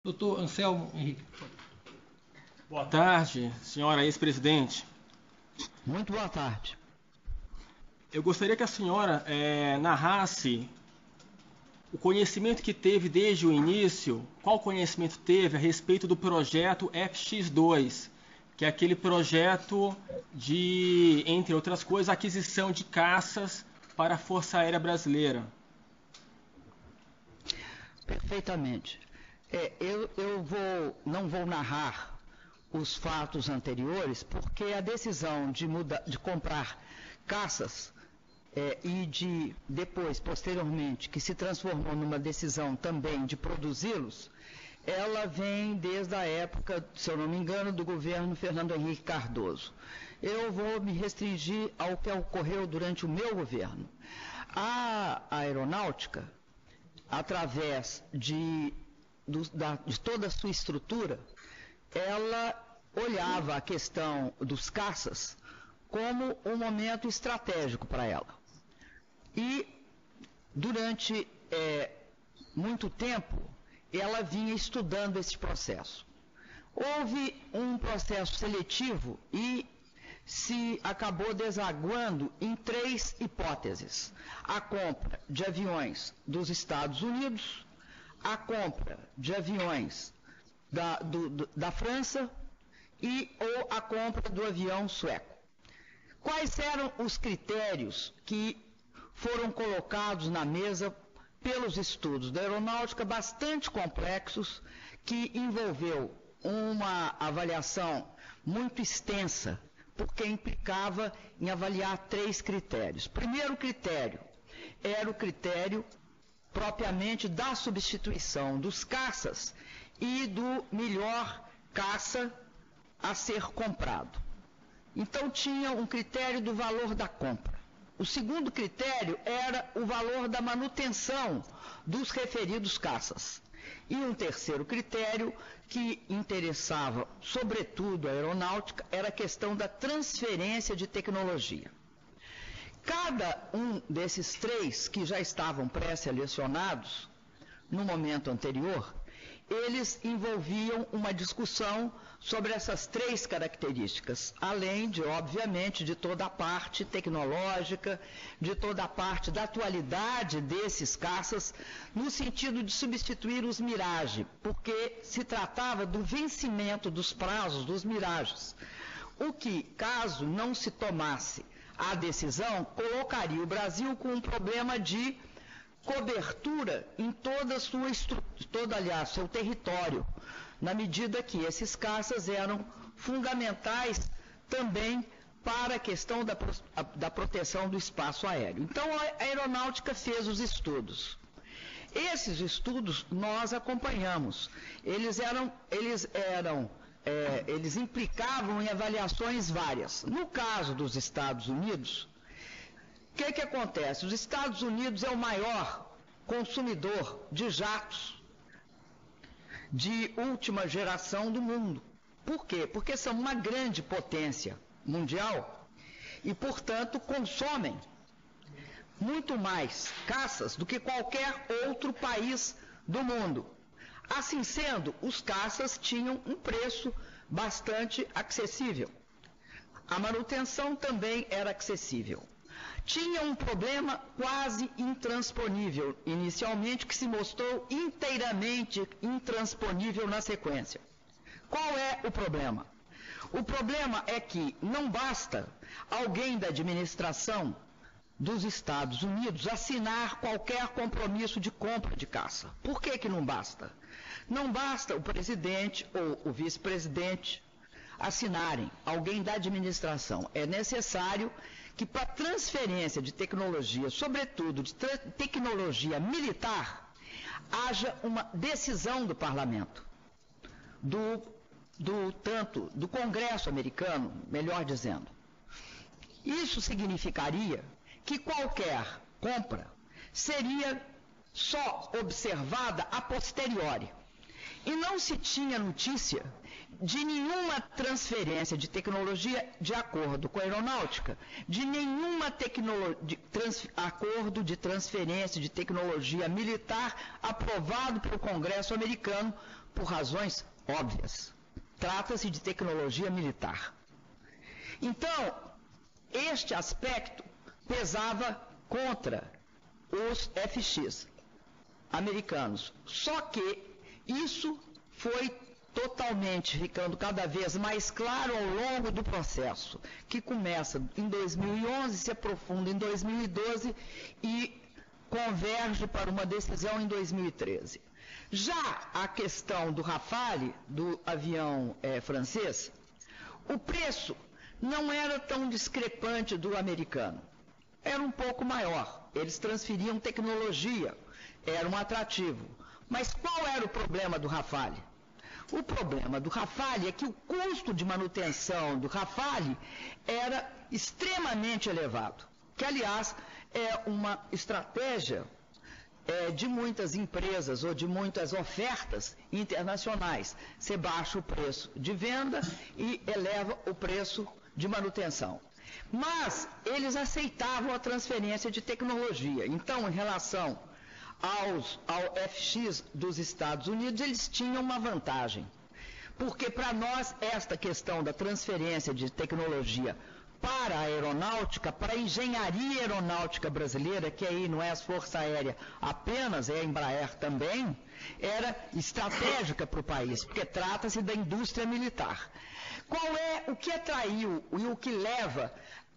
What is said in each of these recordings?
Doutor Anselmo Henrique. Boa tarde, senhora ex-presidente. Muito boa tarde. Eu gostaria que a senhora narrasse o conhecimento que teve desde o início, qual conhecimento teve a respeito do projeto FX2, que é aquele projeto de, entre outras coisas, aquisição de caças para a Força Aérea Brasileira. Perfeitamente. Eu não vou narrar os fatos anteriores, porque a decisão de comprar caças e de depois, posteriormente, que se transformou numa decisão também de produzi-los, ela vem desde a época, se eu não me engano, do governo Fernando Henrique Cardoso. Eu vou me restringir ao que ocorreu durante o meu governo. A aeronáutica, através de toda a sua estrutura, ela olhava a questão dos caças como um momento estratégico para ela. E, durante muito tempo, ela vinha estudando esse processo. Houve um processo seletivo e se acabou desaguando em 3 hipóteses: a compra de aviões dos Estados Unidos, a compra de aviões da França ou a compra do avião sueco. Quais eram os critérios que foram colocados na mesa pelos estudos da aeronáutica, bastante complexos, que envolveu uma avaliação muito extensa, porque implicava em avaliar 3 critérios. Primeiro critério era o critério propriamente da substituição dos caças e do melhor caça a ser comprado. Então tinha um critério do valor da compra. O segundo critério era o valor da manutenção dos referidos caças. E um terceiro critério que interessava, sobretudo, a aeronáutica, era a questão da transferência de tecnologia. Cada um desses 3 que já estavam pré-selecionados, no momento anterior, eles envolviam uma discussão sobre essas 3 características, além de, obviamente, de toda a parte tecnológica, de toda a parte da atualidade desses caças, no sentido de substituir os Mirage, porque se tratava do vencimento dos prazos dos Mirages, o que, caso não se tomasse a decisão, colocaria o Brasil com um problema de cobertura em toda a sua seu território, na medida que esses caças eram fundamentais também para a questão da proteção do espaço aéreo. Então, a aeronáutica fez os estudos. Esses estudos nós acompanhamos. Eles implicavam em avaliações várias. No caso dos Estados Unidos, o que acontece? Os Estados Unidos é o maior consumidor de jatos de última geração do mundo. Por quê? Porque são uma grande potência mundial e, portanto, consomem muito mais caças do que qualquer outro país do mundo. Assim sendo, os caças tinham um preço bastante acessível. A manutenção também era acessível. Tinha um problema quase intransponível inicialmente, que se mostrou inteiramente intransponível na sequência. Qual é o problema? O problema é que não basta alguém da administração dos Estados Unidos assinar qualquer compromisso de compra de caça. Por que não basta? Não basta o presidente ou o vice-presidente assinarem, alguém da administração. É necessário que, para transferência de tecnologia, sobretudo de tecnologia militar, haja uma decisão do parlamento, tanto do Congresso americano, melhor dizendo. Isso significaria que qualquer compra seria só observada a posteriori. E não se tinha notícia de nenhuma transferência de tecnologia de acordo com a aeronáutica, de nenhuma acordo de transferência de tecnologia militar aprovado pelo Congresso americano por razões óbvias. Trata-se de tecnologia militar. Então, este aspecto pesava contra os FX americanos. Só que isso foi totalmente ficando cada vez mais claro ao longo do processo, que começa em 2011, se aprofunda em 2012 e converge para uma decisão em 2013. Já a questão do Rafale, do avião francês, o preço não era tão discrepante do americano. Era um pouco maior. Eles transferiam tecnologia, era um atrativo. Mas qual era o problema do Rafale? O problema do Rafale é que o custo de manutenção do Rafale era extremamente elevado, que, aliás, é uma estratégia de muitas empresas ou de muitas ofertas internacionais. Você baixa o preço de venda e eleva o preço de manutenção. Mas eles aceitavam a transferência de tecnologia. Então, em relação ao FX dos Estados Unidos, eles tinham uma vantagem. Porque para nós, esta questão da transferência de tecnologia para a aeronáutica, para a engenharia aeronáutica brasileira, que aí não é a Força Aérea apenas, é a Embraer também, era estratégica para o país, porque trata-se da indústria militar. O que atraiu e o que leva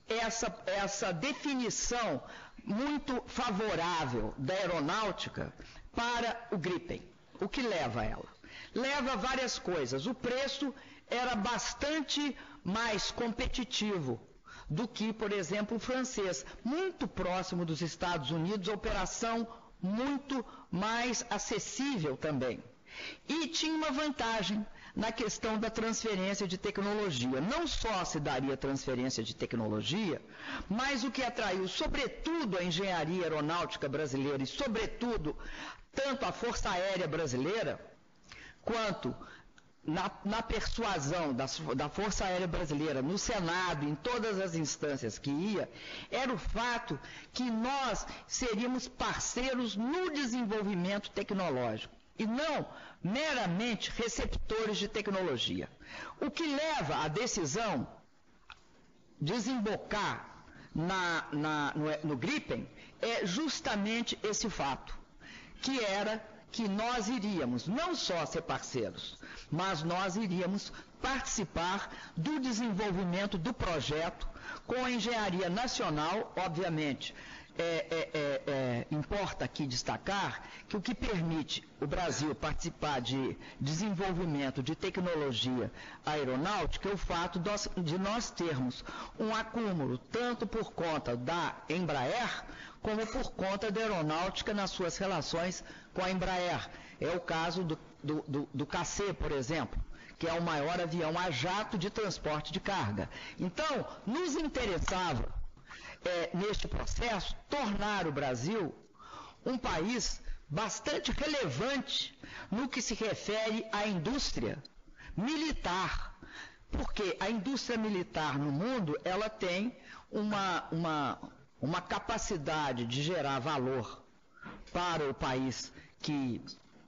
essa definição muito favorável da aeronáutica para o Gripen? O que leva ela? Leva várias coisas. O preço era bastante mais competitivo do que, por exemplo, o francês. Muito próximo dos Estados Unidos, operação muito mais acessível também. E tinha uma vantagem na questão da transferência de tecnologia. Não só se daria transferência de tecnologia, mas o que atraiu, sobretudo, a engenharia aeronáutica brasileira e, sobretudo, tanto a Força Aérea Brasileira, quanto na persuasão da Força Aérea Brasileira, no Senado, em todas as instâncias que ia, era o fato que nós seríamos parceiros no desenvolvimento tecnológico e não meramente receptores de tecnologia. O que leva a decisão desembocar no Gripen é justamente esse fato, que era que nós iríamos não só ser parceiros, mas nós iríamos participar do desenvolvimento do projeto com a engenharia nacional, obviamente. Importa aqui destacar que o que permite o Brasil participar de desenvolvimento de tecnologia aeronáutica é o fato de nós termos um acúmulo, tanto por conta da Embraer, como por conta da aeronáutica nas suas relações com a Embraer. É o caso do KC, por exemplo, que é o maior avião a jato de transporte de carga. Então, nos interessava, neste processo, tornar o Brasil um país bastante relevante no que se refere à indústria militar. Porque a indústria militar no mundo, ela tem uma capacidade de gerar valor para o país que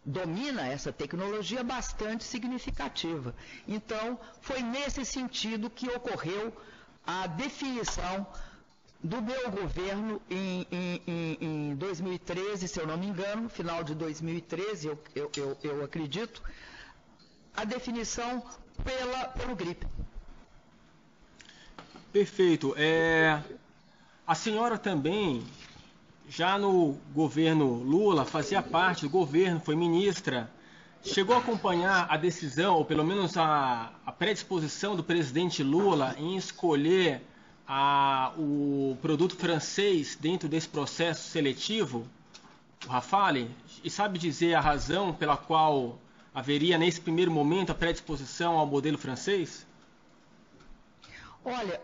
domina essa tecnologia bastante significativa. Então, foi nesse sentido que ocorreu a definição do meu governo em 2013, se eu não me engano, final de 2013, eu acredito, a definição pelo Gripen. Perfeito. A senhora também, já no governo Lula, fazia parte do governo, foi ministra, chegou a acompanhar a decisão, ou pelo menos a predisposição do presidente Lula em escolher o produto francês dentro desse processo seletivo, o Rafale, e sabe dizer a razão pela qual haveria nesse primeiro momento a predisposição ao modelo francês? Olha,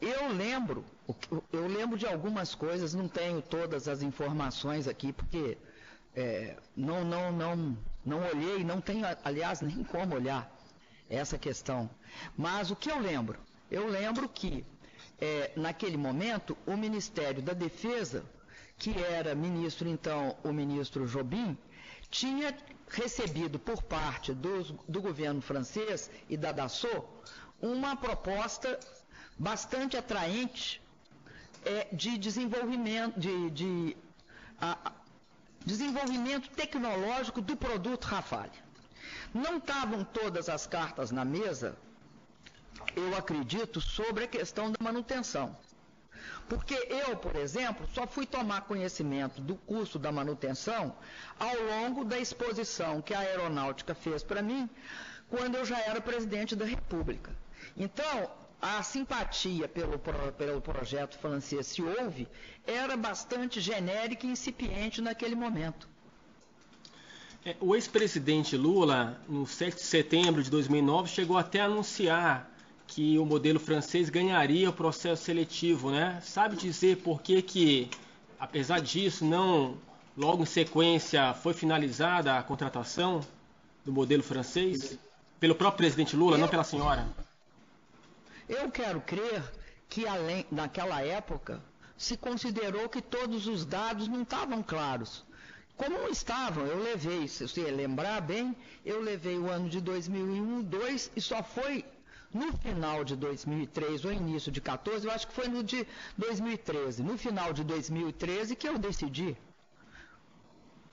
eu lembro de algumas coisas, não tenho todas as informações aqui, porque não olhei, não tenho, aliás, nem como olhar essa questão. Mas o que eu lembro? Eu lembro que, naquele momento, o Ministério da Defesa, que era ministro, então, o ministro Jobim, tinha recebido por parte do governo francês e da Dassault uma proposta bastante atraente de desenvolvimento, desenvolvimento tecnológico do produto Rafale. Não estavam todas as cartas na mesa, eu acredito, sobre a questão da manutenção. Porque eu, por exemplo, só fui tomar conhecimento do custo da manutenção ao longo da exposição que a aeronáutica fez para mim, quando eu já era presidente da República. Então, a simpatia pelo projeto francês, se houve, era bastante genérica e incipiente naquele momento. O ex-presidente Lula, no 7 de setembro de 2009, chegou até a anunciar que o modelo francês ganharia o processo seletivo, né? Sabe dizer por que, apesar disso, não, logo em sequência, foi finalizada a contratação do modelo francês? Pelo próprio presidente Lula, não pela senhora? Eu quero crer que, naquela época, se considerou que todos os dados não estavam claros. Como não estavam, eu levei, se você lembrar bem, eu levei o ano de 2001, 2002 e só foi no final de 2003 ou início de 2014, eu acho que foi no de 2013, no final de 2013 que eu decidi.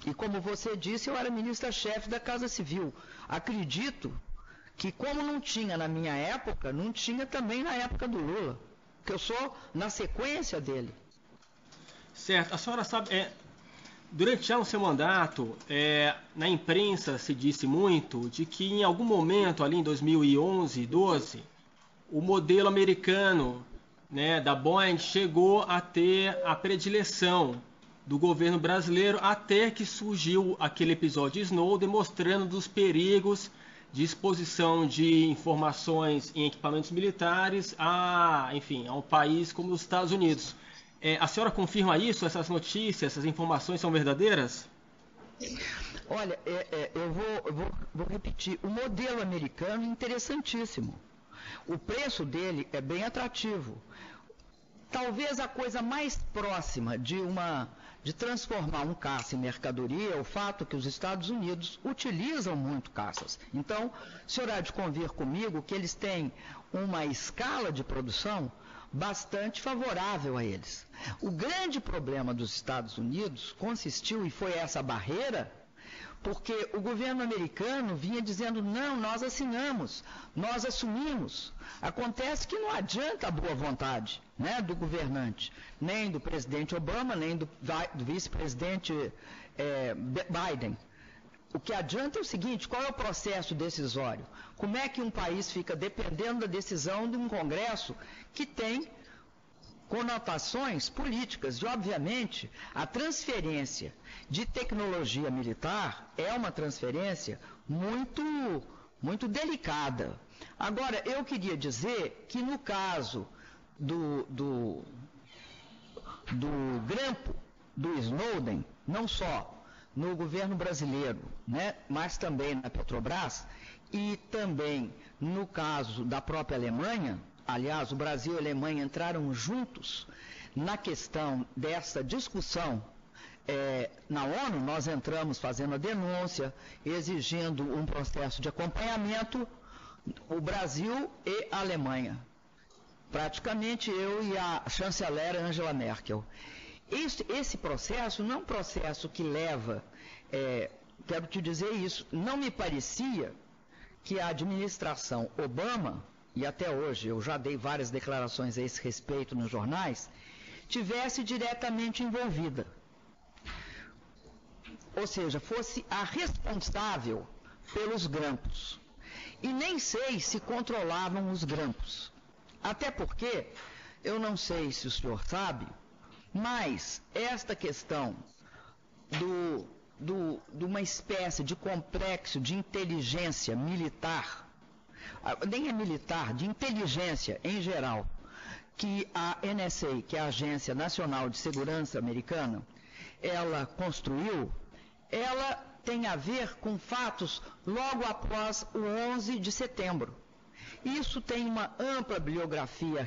E como você disse, eu era ministra-chefe da Casa Civil. Acredito que como não tinha na minha época, não tinha também na época do Lula, que eu sou na sequência dele. Certo. A senhora sabe, durante já o seu mandato, na imprensa se disse muito de que em algum momento, ali em 2011, 12, o modelo americano, né, da Boeing chegou a ter a predileção do governo brasileiro, até que surgiu aquele episódio Snowden mostrando dos perigos de exposição de informações em equipamentos militares a um país como os Estados Unidos. A senhora confirma isso? Essas notícias, essas informações são verdadeiras? Olha, eu vou repetir. O modelo americano é interessantíssimo. O preço dele é bem atrativo. Talvez a coisa mais próxima de transformar um caça em mercadoria é o fato que os Estados Unidos utilizam muito caças. Então, o senhor há de convir comigo que eles têm uma escala de produção bastante favorável a eles. O grande problema dos Estados Unidos consistiu, e foi essa barreira, porque o governo americano vinha dizendo, não, nós assinamos, nós assumimos. Acontece que não adianta a boa vontade, né, do governante, nem do presidente Obama, nem do vice-presidente Biden. O que adianta é o seguinte, qual é o processo decisório? Como é que um país fica dependendo da decisão de um Congresso que tem conotações políticas? E, obviamente, a transferência de tecnologia militar é uma transferência muito, muito delicada. Agora, eu queria dizer que no caso do grampo do Snowden, não só no governo brasileiro, né, mas também na Petrobras e também no caso da própria Alemanha, aliás, o Brasil e a Alemanha entraram juntos na questão dessa discussão na ONU, nós entramos fazendo a denúncia, exigindo um processo de acompanhamento, o Brasil e a Alemanha. Praticamente eu e a chanceler Angela Merkel. Esse processo não é um processo que leva, quero te dizer isso, não me parecia que a administração Obama, e até hoje eu já dei várias declarações a esse respeito nos jornais, tivesse diretamente envolvida. Ou seja, fosse a responsável pelos grampos. E nem sei se controlavam os grampos. Até porque, eu não sei se o senhor sabe, mas esta questão de uma espécie de complexo de inteligência militar, nem é militar, de inteligência em geral, que a NSA, que é a Agência Nacional de Segurança Americana, ela construiu, ela tem a ver com fatos logo após o 11 de setembro. Isso tem uma ampla bibliografia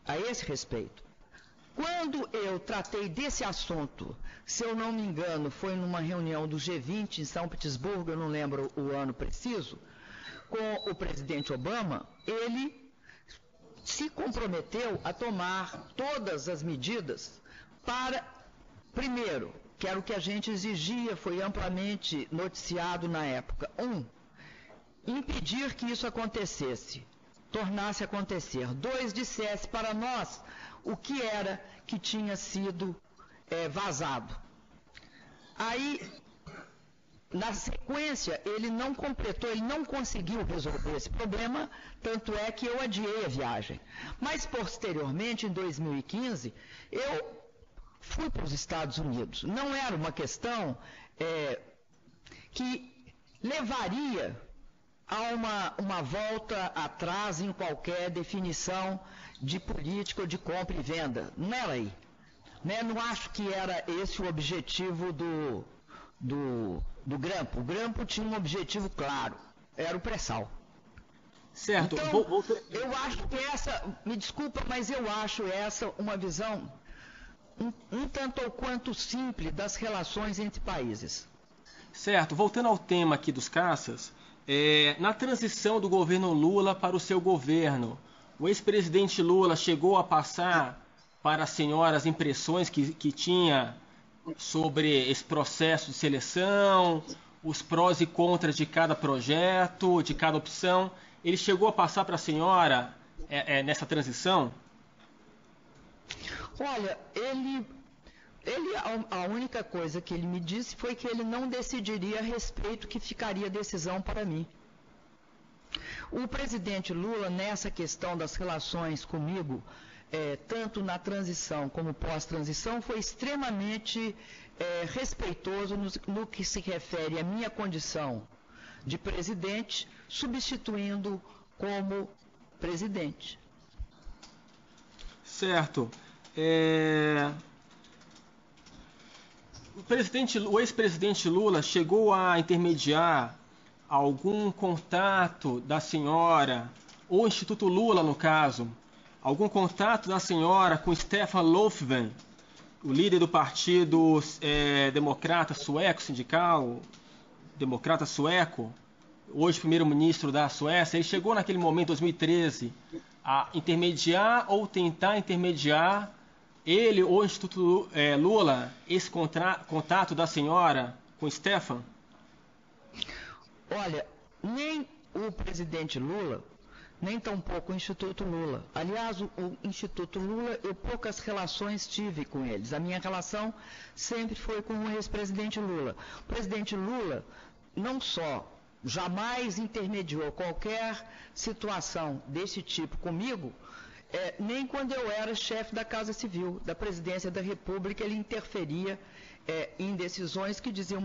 a esse respeito. Quando eu tratei desse assunto, se eu não me engano, foi numa reunião do G20 em São Petersburgo, eu não lembro o ano preciso, com o presidente Obama, ele se comprometeu a tomar todas as medidas para, primeiro, que era o que a gente exigia, foi amplamente noticiado na época, impedir que isso acontecesse, tornasse acontecer. 2, dissesse para nós o que era que tinha sido vazado. Aí, na sequência, ele não completou, ele não conseguiu resolver esse problema, tanto é que eu adiei a viagem. Mas, posteriormente, em 2015, eu fui para os Estados Unidos. Não era uma questão que levaria a uma volta atrás em qualquer definição de política ou de compra e venda. Não era aí. Né? Não acho que era esse o objetivo do Grampo. O Grampo tinha um objetivo claro, era o pré-sal. Certo. Então, eu acho que essa, me desculpa, mas eu acho essa uma visão um tanto ou quanto simples das relações entre países. Certo. Voltando ao tema aqui dos caças, na transição do governo Lula para o seu governo, o ex-presidente Lula chegou a passar para a senhora as impressões que tinha sobre esse processo de seleção, os prós e contras de cada projeto, de cada opção. Ele chegou a passar para a senhora nessa transição? Olha, a única coisa que ele me disse foi que ele não decidiria a respeito, que ficaria a decisão para mim. O presidente Lula, nessa questão das relações comigo, tanto na transição como pós-transição, foi extremamente respeitoso no que se refere à minha condição de presidente, substituindo como presidente. Certo. O ex-presidente Lula chegou a intermediar algum contato da senhora, ou o Instituto Lula, no caso, algum contato da senhora com Stefan Löfven, o líder do partido democrata sueco, sindical, democrata sueco, hoje primeiro-ministro da Suécia? Ele chegou naquele momento, 2013, a intermediar ou tentar intermediar, ele ou o Instituto Lula, esse contato da senhora com Stefan? Olha, nem o presidente Lula, nem tampouco o Instituto Lula. Aliás, o Instituto Lula, eu poucas relações tive com eles. A minha relação sempre foi com o ex-presidente Lula. O presidente Lula não só jamais intermediou qualquer situação desse tipo comigo, nem quando eu era chefe da Casa Civil, da Presidência da República, ele interferia em decisões que diziam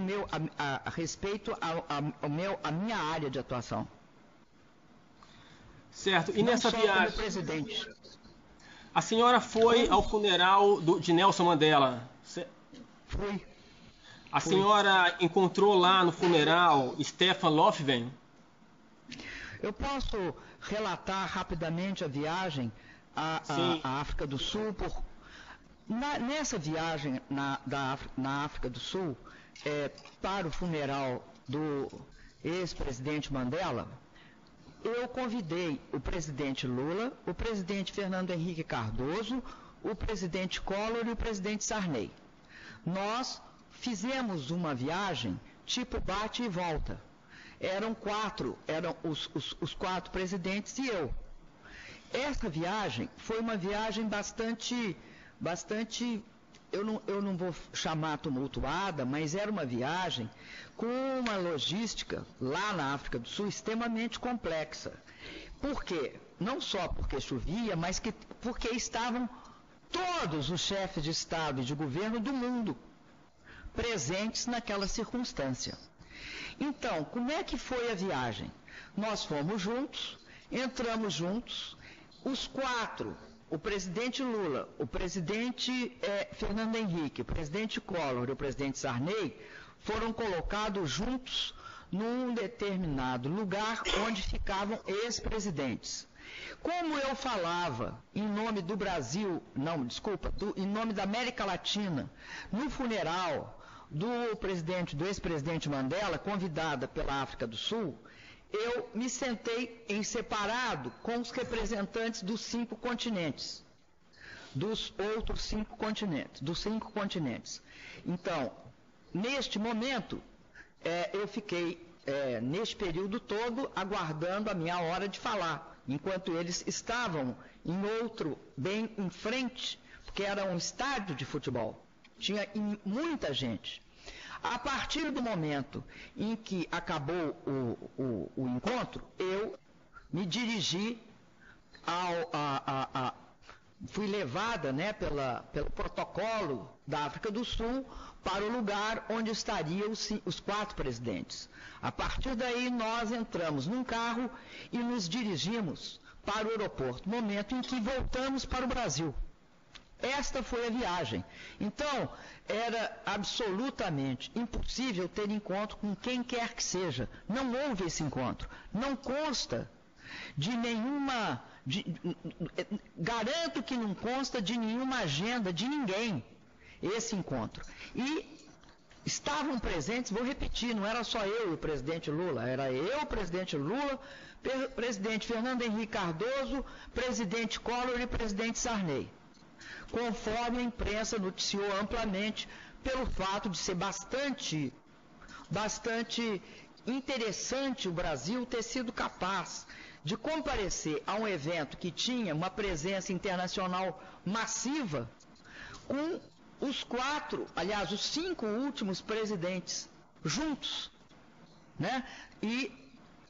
a respeito à minha área de atuação. Certo. E não nessa só viagem, como presidente. A senhora foi ao funeral de Nelson Mandela? Fui. A senhora encontrou lá no funeral Stefan Löfven? Eu posso relatar rapidamente a viagem à África do Sul. Nessa viagem na África do Sul, para o funeral do ex-presidente Mandela, eu convidei o presidente Lula, o presidente Fernando Henrique Cardoso, o presidente Collor e o presidente Sarney. Nós fizemos uma viagem tipo bate e volta. Eram os 4 presidentes e eu. Essa viagem foi uma viagem bastante, eu não vou chamar tumultuada, mas era uma viagem com uma logística lá na África do Sul extremamente complexa. Por quê? Não só porque chovia, mas porque estavam todos os chefes de Estado e de governo do mundo presentes naquela circunstância. Então, como é que foi a viagem? Nós fomos juntos, entramos juntos, os 4, o presidente Lula, o presidente Fernando Henrique, o presidente Collor e o presidente Sarney foram colocados juntos num determinado lugar onde ficavam ex-presidentes. Como eu falava em nome do Brasil, não, desculpa, em nome da América Latina, no funeral do ex-presidente Mandela, convidada pela África do Sul, eu me sentei em separado com os representantes dos 5 continentes, dos outros 5 continentes, dos 5 continentes. Então, neste momento, eu fiquei, neste período todo, aguardando a minha hora de falar, enquanto eles estavam em outro, bem em frente, porque era um estádio de futebol. Tinha muita gente. A partir do momento em que acabou o encontro, eu me dirigi fui levada, né, pelo protocolo da África do Sul para o lugar onde estariam os 4 presidentes. A partir daí, nós entramos num carro e nos dirigimos para o aeroporto, momento em que voltamos para o Brasil. Esta foi a viagem. Então, era absolutamente impossível ter encontro com quem quer que seja. Não houve esse encontro. Não consta de nenhuma... garanto que não consta de nenhuma agenda de ninguém esse encontro. E estavam presentes, vou repetir, não era só eu e o presidente Lula, era eu, o presidente Lula, presidente Fernando Henrique Cardoso, presidente Collor e presidente Sarney. Conforme a imprensa noticiou amplamente, pelo fato de ser bastante interessante o Brasil ter sido capaz de comparecer a um evento que tinha uma presença internacional massiva, com os 5 últimos presidentes juntos, né? E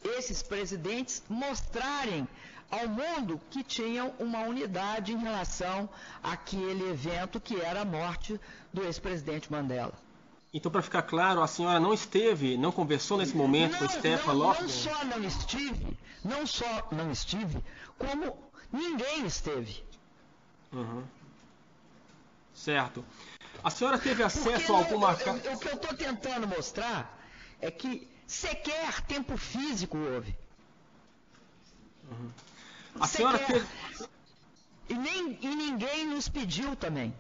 esses presidentes mostrarem ao mundo que tinham uma unidade em relação àquele evento que era a morte do ex-presidente Mandela. Então, para ficar claro, a senhora não conversou nesse momento com Stefan Lofgren? Não só não estive, como ninguém esteve. Uhum. Certo. A senhora teve acesso a alguma... O que eu estou tentando mostrar é que sequer tempo físico houve. Uhum. A senhora teve... E ninguém nos pediu também.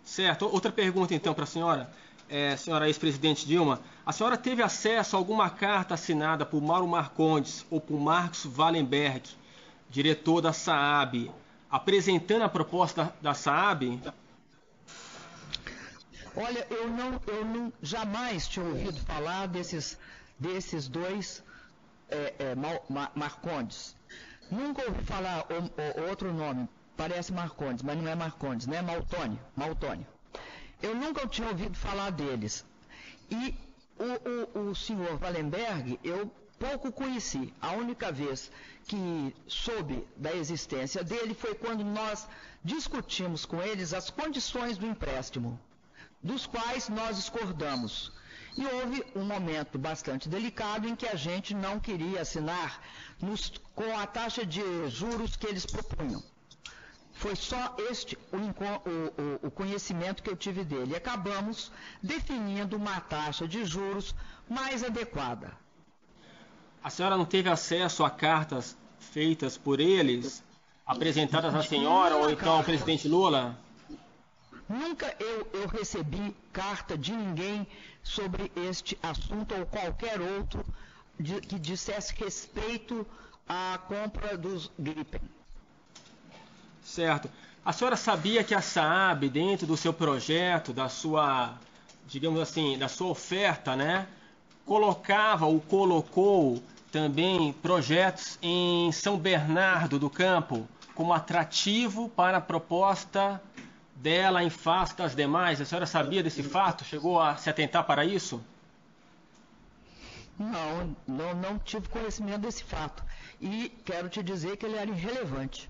Certo. Outra pergunta, então, para a senhora. Senhora ex-presidente Dilma, a senhora teve acesso a alguma carta assinada por Mauro Marcondes ou por Marcos Wallenberg, diretor da SAAB, apresentando a proposta da SAAB? Olha, eu não jamais tinha ouvido falar desses 2 Marcondes. Nunca ouvi falar outro nome, parece Marcondes, mas não é Marcondes, né? Maltônio. Eu nunca tinha ouvido falar deles. E o senhor Wallenberg, eu pouco conheci. A única vez que soube da existência dele foi quando nós discutimos com eles as condições do empréstimo, dos quais nós discordamos. E houve um momento bastante delicado em que a gente não queria assinar com a taxa de juros que eles propunham. Foi só o conhecimento que eu tive dele. E acabamos definindo uma taxa de juros mais adequada. A senhora não teve acesso a cartas feitas por eles, apresentadas à senhora ou então ao presidente Lula? Nunca eu recebi carta de ninguém sobre este assunto ou qualquer outro que dissesse respeito à compra dos Gripen. Certo. A senhora sabia que a SAAB, dentro do seu projeto, da sua, digamos assim, da sua oferta, né, colocou também projetos em São Bernardo do Campo como atrativo para a proposta dela em face das demais? A senhora sabia desse fato? Chegou a se atentar para isso? Não tive conhecimento desse fato. E quero te dizer que ele era irrelevante.